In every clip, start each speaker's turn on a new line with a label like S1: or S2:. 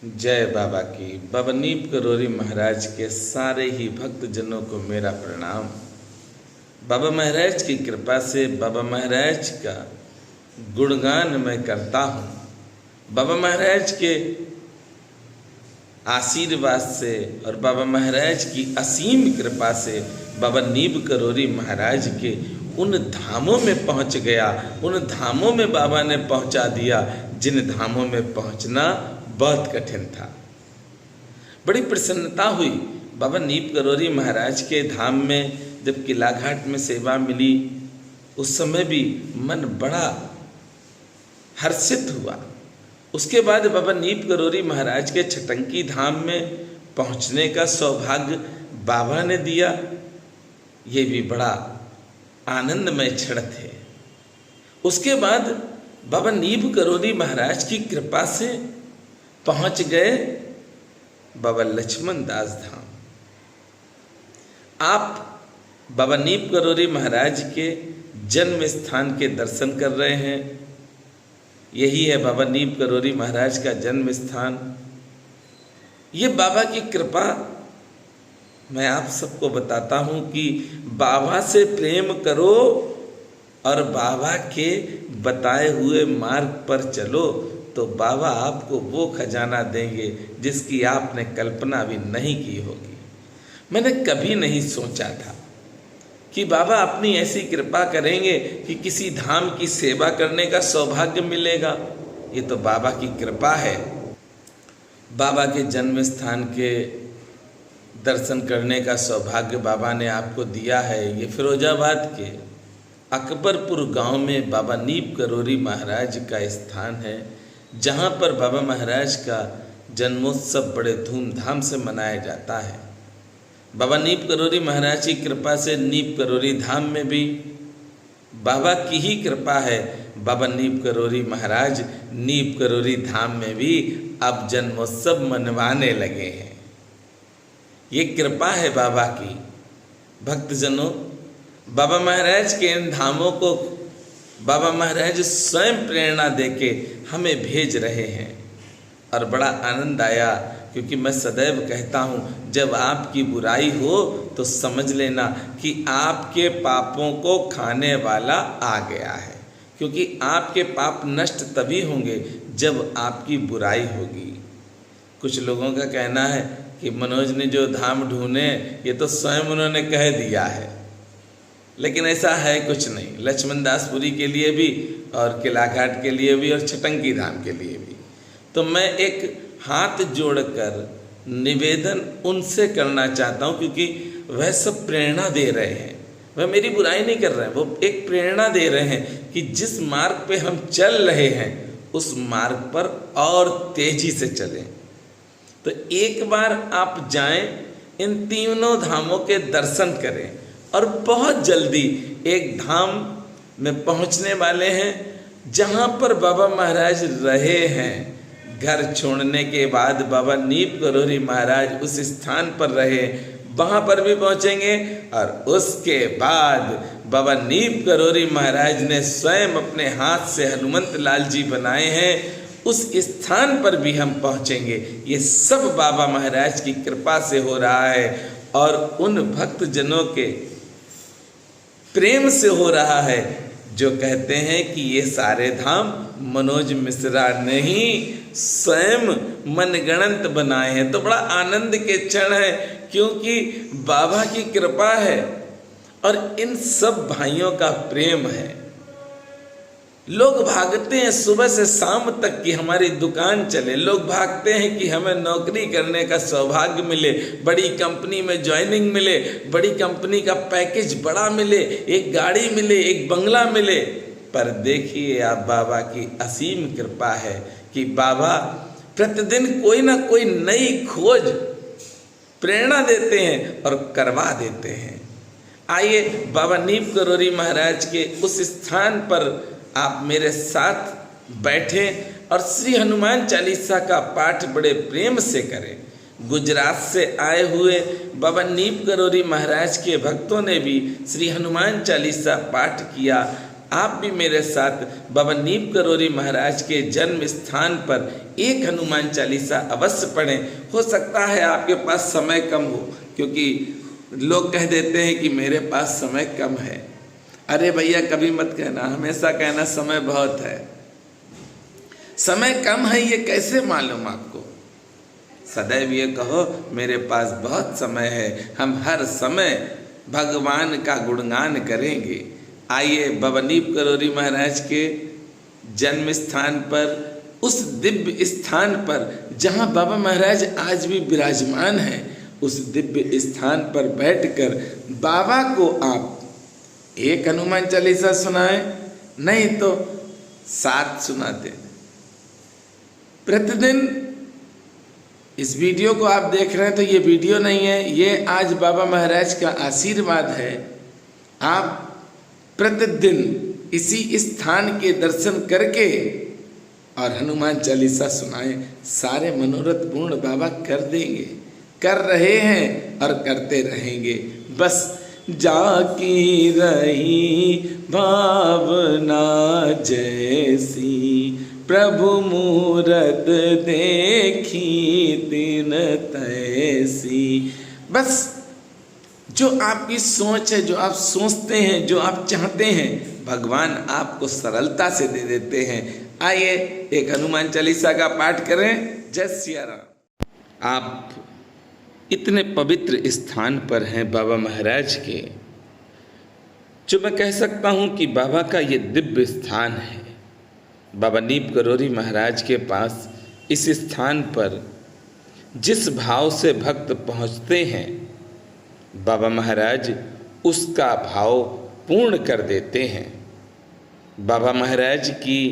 S1: जय बाबा की। बाबा नीप करोरी महाराज के सारे ही भक्त जनों को मेरा प्रणाम। बाबा महाराज की कृपा से बाबा महाराज का गुणगान मैं करता हूँ। बाबा महाराज के आशीर्वाद से और बाबा महाराज की असीम कृपा से बाबा नीप करोरी महाराज के उन धामों में पहुँच गया। उन धामों में बाबा ने पहुँचा दिया जिन धामों में पहुँचना बहुत कठिन था। बड़ी प्रसन्नता हुई। बाबा नीप करोरी महाराज के धाम में जब किला घाट में सेवा मिली, उस समय भी मन बड़ा हर्षित हुआ। उसके बाद बाबा नीप करोरी महाराज के छटंकी धाम में पहुंचने का सौभाग्य बाबा ने दिया। ये भी बड़ा आनंदमय क्षण थे। उसके बाद बाबा नीप करोरी महाराज की कृपा से पहुंच गए बाबा लक्ष्मण दास धाम। आप बाबा नीप करोरी महाराज के जन्म स्थान के दर्शन कर रहे हैं। यही है बाबा नीप करोरी महाराज का जन्म स्थान। ये बाबा की कृपा मैं आप सबको बताता हूँ कि बाबा से प्रेम करो और बाबा के बताए हुए मार्ग पर चलो तो बाबा आपको वो खजाना देंगे जिसकी आपने कल्पना भी नहीं की होगी। मैंने कभी नहीं सोचा था कि बाबा अपनी ऐसी कृपा करेंगे कि किसी धाम की सेवा करने का सौभाग्य मिलेगा। ये तो बाबा की कृपा है। बाबा के जन्म स्थान के दर्शन करने का सौभाग्य बाबा ने आपको दिया है। ये फिरोजाबाद के अकबरपुर गांव में बाबा नीप करोरी महाराज का स्थान है, जहां पर बाबा महाराज का जन्मोत्सव बड़े धूमधाम से मनाया जाता है। बाबा नीप करोरी महाराज की कृपा से नीप करोरी धाम में भी बाबा की ही कृपा है। बाबा नीप करोरी महाराज नीप करोरी धाम में भी अब जन्मोत्सव मनवाने लगे हैं। ये कृपा है बाबा की। भक्तजनों, बाबा महाराज के इन धामों को बाबा महाराज स्वयं प्रेरणा देके हमें भेज रहे हैं और बड़ा आनंद आया, क्योंकि मैं सदैव कहता हूँ जब आपकी बुराई हो तो समझ लेना कि आपके पापों को खाने वाला आ गया है, क्योंकि आपके पाप नष्ट तभी होंगे जब आपकी बुराई होगी। कुछ लोगों का कहना है कि मनोज ने जो धाम ढूंढे ये तो स्वयं उन्होंने कह दिया है, लेकिन ऐसा है कुछ नहीं। लक्ष्मण दासपुरी के लिए भी और किला घाट के लिए भी और छटंकी धाम के लिए भी। तो मैं एक हाथ जोड़कर निवेदन उनसे करना चाहता हूँ, क्योंकि वह सब प्रेरणा दे रहे हैं। वह मेरी बुराई नहीं कर रहे हैं, वो एक प्रेरणा दे रहे हैं कि जिस मार्ग पे हम चल रहे हैं उस मार्ग पर और तेजी से चलें। तो एक बार आप जाएं, इन तीनों धामों के दर्शन करें और बहुत जल्दी एक धाम में पहुंचने वाले हैं जहां पर बाबा महाराज रहे हैं। घर छोड़ने के बाद बाबा नीप करोरी महाराज उस स्थान पर रहे, वहां पर भी पहुंचेंगे। और उसके बाद बाबा नीप करोरी महाराज ने स्वयं अपने हाथ से हनुमंत लाल जी बनाए हैं, उस स्थान पर भी हम पहुंचेंगे। ये सब बाबा महाराज की कृपा से हो रहा है और उन भक्त जनों के प्रेम से हो रहा है जो कहते हैं कि ये सारे धाम मनोज मिश्रा ने ही स्वयं मनगणंत बनाए हैं। तो बड़ा आनंद के क्षण है, क्योंकि बाबा की कृपा है और इन सब भाइयों का प्रेम है। लोग भागते हैं सुबह से शाम तक कि हमारी दुकान चले। लोग भागते हैं कि हमें नौकरी करने का सौभाग्य मिले, बड़ी कंपनी में ज्वाइनिंग मिले, बड़ी कंपनी का पैकेज बड़ा मिले, एक गाड़ी मिले, एक बंगला मिले। पर देखिए, आप बाबा की असीम कृपा है कि बाबा प्रतिदिन कोई ना कोई नई खोज प्रेरणा देते हैं और करवा देते हैं। आइए बाबा नीप करोरी महाराज के उस स्थान पर आप मेरे साथ बैठें और श्री हनुमान चालीसा का पाठ बड़े प्रेम से करें। गुजरात से आए हुए बाबा नीप करोरी महाराज के भक्तों ने भी श्री हनुमान चालीसा पाठ किया। आप भी मेरे साथ बाबा नीम करोरी महाराज के जन्म स्थान पर एक हनुमान चालीसा अवश्य पढ़ें। हो सकता है आपके पास समय कम हो, क्योंकि लोग कह देते हैं कि मेरे पास समय कम है। अरे भैया, कभी मत कहना, हमेशा कहना समय बहुत है। समय कम है ये कैसे मालूम आपको? सदैव ये कहो मेरे पास बहुत समय है, हम हर समय भगवान का गुणगान करेंगे। आइए बाबा नीम करोरी महाराज के जन्म स्थान पर, उस दिव्य स्थान पर जहाँ बाबा महाराज आज भी विराजमान हैं, उस दिव्य स्थान पर बैठकर बाबा को आप एक हनुमान चालीसा सुनाएं, नहीं तो 7 सुनाते। प्रतिदिन इस वीडियो को आप देख रहे हैं तो ये वीडियो नहीं है, ये आज बाबा महाराज का आशीर्वाद है। आप प्रतिदिन इसी स्थान के दर्शन करके और हनुमान चालीसा सुनाएं, सारे मनोरथ पूर्ण बाबा कर देंगे, कर रहे हैं और करते रहेंगे। बस जाकी रही भावना जैसी, प्रभु मूरत देखी तिन तैसी। बस जो आपकी सोच है, जो आप सोचते हैं, जो आप चाहते हैं, भगवान आपको सरलता से दे देते हैं। आइए एक हनुमान चालीसा का पाठ करें। जय सिया राम। आप इतने पवित्र स्थान पर हैं बाबा महाराज के, जो मैं कह सकता हूं कि बाबा का ये दिव्य स्थान है। बाबा नीम करोरी महाराज के पास इस स्थान पर जिस भाव से भक्त पहुंचते हैं, बाबा महाराज उसका भाव पूर्ण कर देते हैं। बाबा महाराज की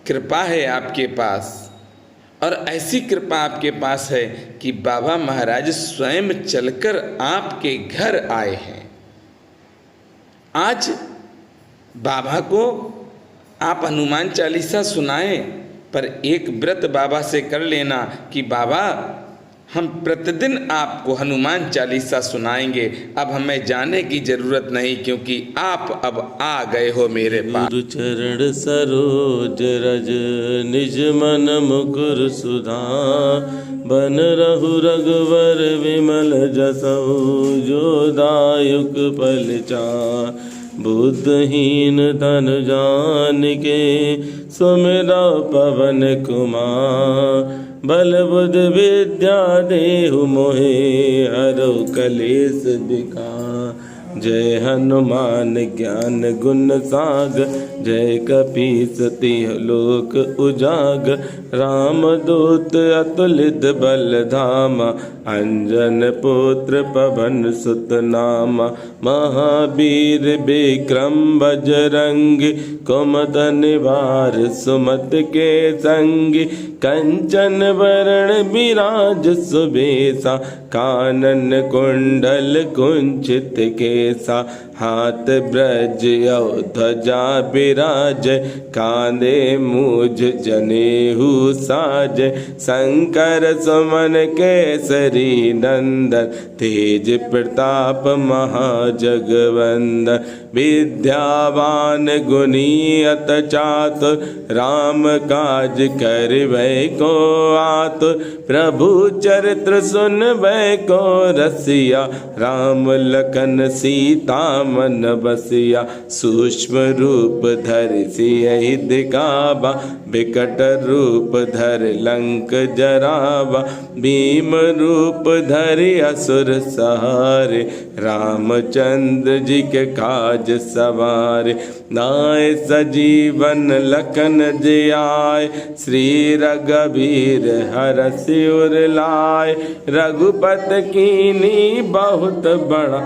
S1: कृपा है आपके पास, और ऐसी कृपा आपके पास है कि बाबा महाराज स्वयं चलकर आपके घर आए हैं। आज बाबा को आप हनुमान चालीसा सुनाएं, पर एक व्रत बाबा से कर लेना कि बाबा हम प्रतिदिन आपको हनुमान चालीसा सुनाएंगे। अब हमें जाने की जरूरत नहीं, क्योंकि आप अब आ गए हो मेरे पास।
S2: गुरु चरण सरोज रज निज मन मुकुर सुधा, बन रहु रघुवर विमल जसऊ, जो दायुक पलचार। बुद्धहीन तन जान के सुमिरा पवन कुमार, बल बुद्ध विद्या देहु मोहे, हरौ कलेश विकार। जय हनुमान ज्ञान गुण सागर, जय कपीस तिह लोक उजागर। राम दूत अतुलित बल धामा, अंजन पुत्र पवन सुत नामा। महावीर विक्रम बजरंगी, कुमति निवार सुमत के संगी। कंचन वरण विराज सुबेसा, कानन कुंडल कुंचित केसा। हाथ ब्रज ध्वजा बिराज, कांधे मूझ जनेऊ साज। शंकर सुमन केसरी नंदन, तेज प्रताप महाजगवंदन। विद्यावान गुणी अति चातुर, राम काज करिबै को आतुर। प्रभु चरित्र सुनबै को रसिया, राम लखन सीता मन बसिया। सूक्ष्म रूप धरि सियहि दिखावा, विकट रूप धरि लंक जरावा। भीम रूप धरि असुर सहारे, रामचंद्र जी के काज सवारे। नाय सजीवन लखन जियाय, श्री रघुबीर हरषि उर लाय। रघुपति कीन्ही बहुत बड़ा,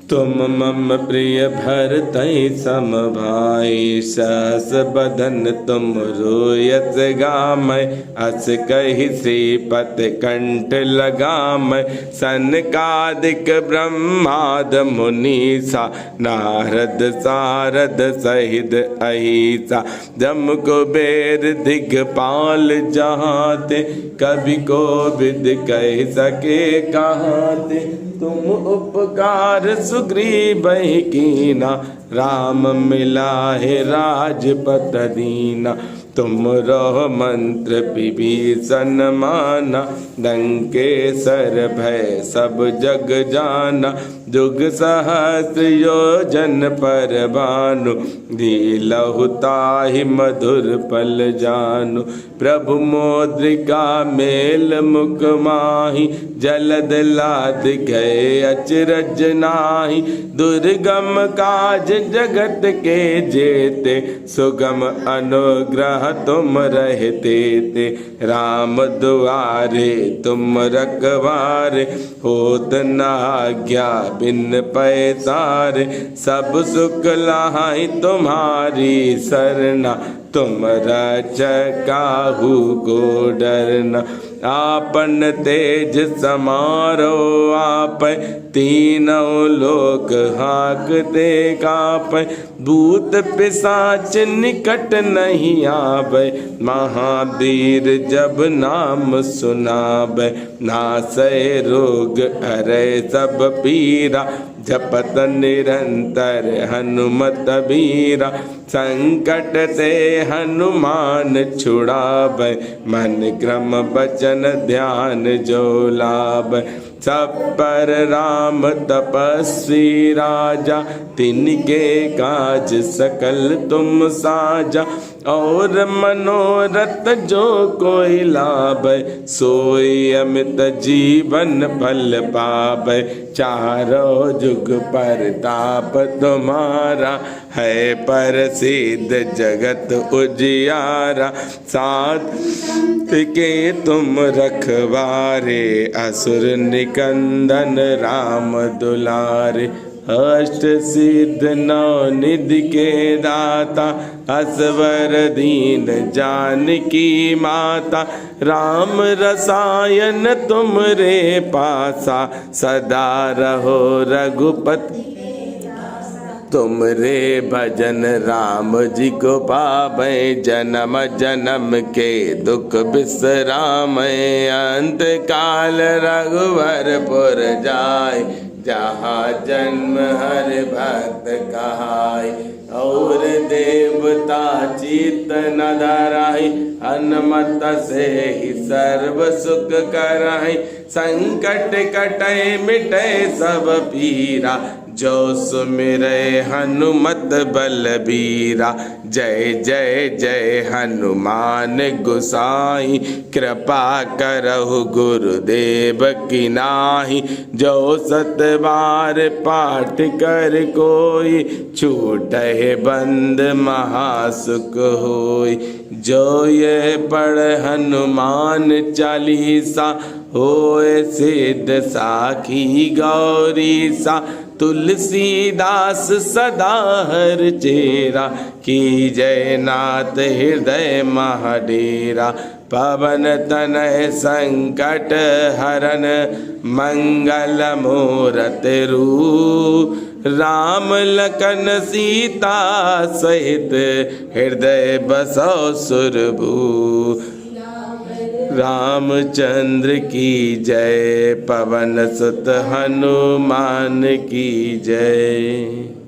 S2: तुम मम प्रिय भरतहि सम भाई। सहस बदन तुम रोयस गामै, अस कहि श्रीपति कंठ लगामै। सनकादिक ब्रह्माद मुनीसा, नारद सारद सहित अहिसा। जम कुबेर दिगपाल जहाते, कवि कोविद कह सके कहाते। तुम उपकार सुग्रीव कीना, राम मिला है राजपत दीना। तुम रहो मंत्र विभीषण माना, लंकेसर भय सब जग जाना। जुग सहस्र योजन पर भानु, लीलहु ताहि मधुर पल जानु। प्रभु मोद्रिका मेल मुख माहि, जलद लाद गए अचरज नाहि। दुर्गम काज जगत के जेते, सुगम अनुग्रह तुम रहते ते। राम दुआरे तुम रखवारे, होत न आज्ञा बिन पैसारे। सब सुख लाहि तुम्हारी सरना, तुम रक्षक काहू को डरना। आपन तेज समारो आपै, तीनों लोक हाँकते कापै। भूत पिशाच निकट नहीं आबै, महावीर जब नाम सुनाबै। नासै रोग हरै सब पीरा, जपत निरंतर हनुमत बीरा। संकट ते हनुमान छुड़ाबै, मन क्रम बचन ध्यान जो लाबै। सब पर राम तपस्वी राजा, तिनके काज सकल तुम साजा। और मनोरथ जो कोई लाबै, सोई अमित जीवन फल पाबै। चारों जुग परताप तुम्हारा, है प्रसिद्ध जगत उजियारा। साथ के तुम रखवारे, असुर निकंदन राम दुलारे। अष्ट सिद्ध नौ निधि के दाता, असवर दीन जानकी माता। राम रसायन तुम रे पासा, सदा रहो रघुपति। तुम रे भजन राम जी को पाबै, जन्म जन्म के दुख बिसरामै। अंत काल रघुवरपुर जाय, जहाँ जन्म हर भक्त कहाय। और देवता चित्त न धराई, हनुमत से ही सर्व सुख कराई। संकट कटै मिटै सब पीरा, जो सुमिरै हनुमत बलबीरा। जय जय जय हनुमान गोसाई, कृपा करहु गुरुदेव की नाहि। जो सत बार पाठ कर कोई, छूटहि बंद महासुख होई। जो ये पढ़ हनुमान चालीसा, होए सिद्ध साखी गौरी सा। तुलसीदास सदा हर चेरा, की जय नाथ हृदय महाडेरा। पवन तनय संकट हरन, मंगल मूरत रूप। राम लखन सीता सहित, हृदय बसौ सुरभूप। रामचंद्र की जय, पवन सुत हनुमान की जय।